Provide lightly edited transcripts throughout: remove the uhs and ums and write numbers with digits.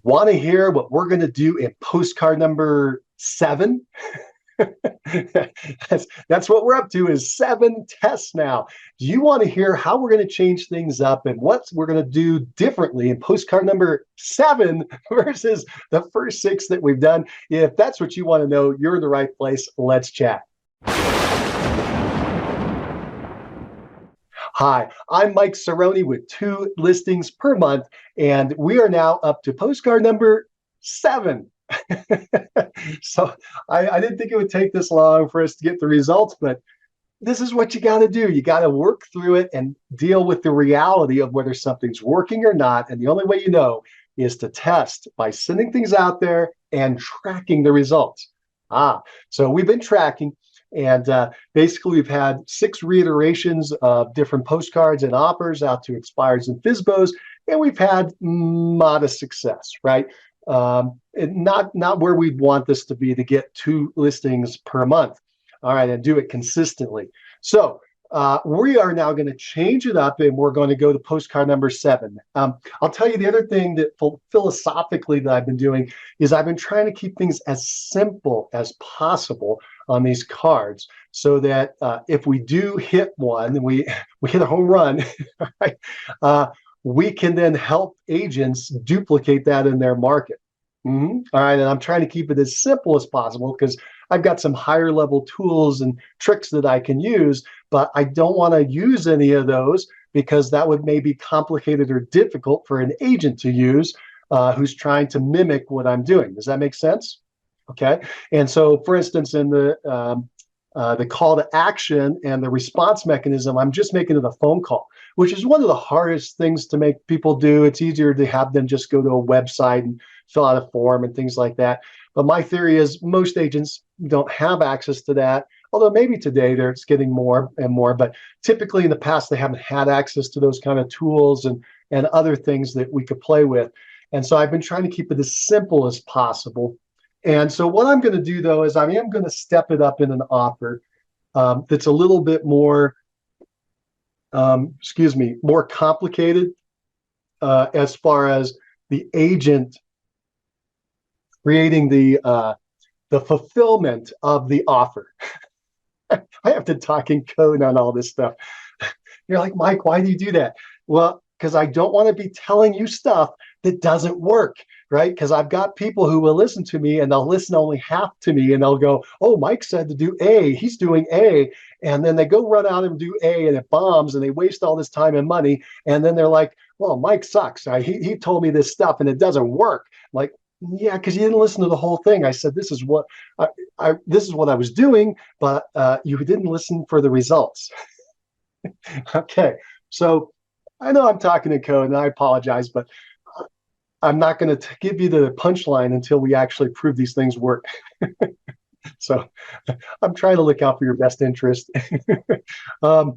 Want to hear what we're going to do in postcard number 7? that's what we're up to, is 7 tests now. Do you want to hear how we're going to change things up and what we're going to do differently in postcard number 7 versus the first 6 that we've done? If that's what you want to know, you're in the right place. Let's chat. Hi, I'm Mike Cerrone with 2 listings per month, and we are now up to postcard number 7. So I didn't think it would take this long for us to get the results, but this is what you got to do. You got to work through it and deal with the reality of whether something's working or not. And the only way you know is to test by sending things out there and tracking the results. So we've been tracking. And basically, we've had 6 reiterations of different postcards and offers out to expireds and FSBOs, and we've had modest success, right? Not where we'd want this to be, to get 2 listings per month, all right, and do it consistently. So we are now going to change it up, and we're going to go to postcard number 7. I'll tell you the other thing that philosophically that I've been doing is I've been trying to keep things as simple as possible on these cards, so that if we do hit one, and we hit a home run, right, we can then help agents duplicate that in their market. All right, and I'm trying to keep it as simple as possible because I've got some higher level tools and tricks that I can use, but I don't want to use any of those because that would maybe complicated or difficult for an agent to use who's trying to mimic what I'm doing. Does that make sense? Okay. And so, for instance, in the call to action and the response mechanism, I'm just making it a phone call, which is one of the hardest things to make people do. It's easier to have them just go to a website and fill out a form and things like that. But my theory is most agents don't have access to that, although maybe today it's getting more and more. But typically in the past, they haven't had access to those kind of tools and other things that we could play with. And so I've been trying to keep it as simple as possible. And so what I'm going to do, though, is I am going to step it up in an offer that's a little bit more, more complicated as far as the agent creating the fulfillment of the offer. I have to talk in code on all this stuff. You're like, Mike, why do you do that? Well, because I don't want to be telling you stuff that doesn't work, right? Because I've got people who will listen to me and they'll listen only half to me and they'll go, oh, Mike said to do A, he's doing A. And then they go run out and do A and it bombs and they waste all this time and money. And then they're like, well, Mike sucks. He told me this stuff and it doesn't work. Like, yeah, because you didn't listen to the whole thing. I said, this is what I was doing, but you didn't listen for the results. Okay. So I know I'm talking in code and I apologize, but I'm not going to give you the punchline until we actually prove these things work. So I'm trying to look out for your best interest. But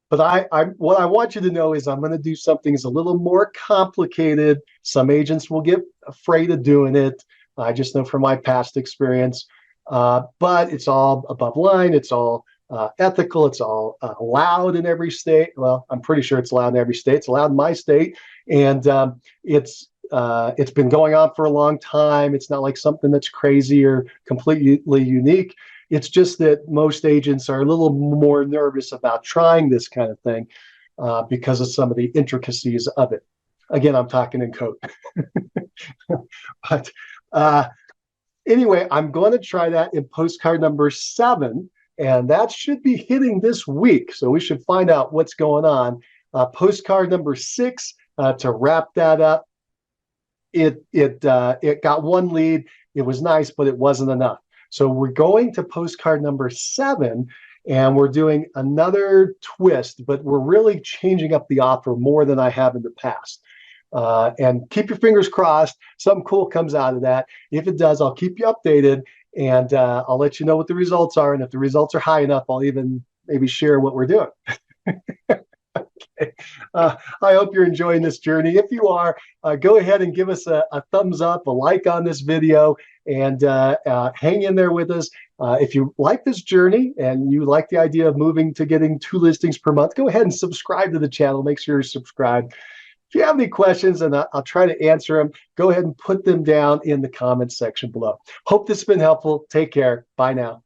what I want you to know is I'm going to do something that's a little more complicated. Some agents will get afraid of doing it. I just know from my past experience. But it's all above line. It's all ethical. It's all allowed in every state. Well, I'm pretty sure it's allowed in every state. It's allowed in my state, and it's been going on for a long time. It's not like something that's crazy or completely unique. It's just that most agents are a little more nervous about trying this kind of thing because of some of the intricacies of it. Again, I'm talking in code. But anyway, I'm going to try that in postcard number 7, and that should be hitting this week. So we should find out what's going on. Postcard number 6, to wrap that up, it got 1 lead. It was nice, but it wasn't enough. So we're going to postcard number 7, and we're doing another twist, but we're really changing up the offer more than I have in the past. And keep your fingers crossed. Something cool comes out of that. If it does, I'll keep you updated, and I'll let you know what the results are. And if the results are high enough, I'll even maybe share what we're doing. Okay. I hope you're enjoying this journey. If you are, go ahead and give us a thumbs up, a like on this video, and hang in there with us. If you like this journey and you like the idea of moving to getting 2 listings per month, go ahead and subscribe to the channel. Make sure you're subscribed. If you have any questions, and I'll try to answer them, go ahead and put them down in the comments section below. Hope this has been helpful. Take care. Bye now.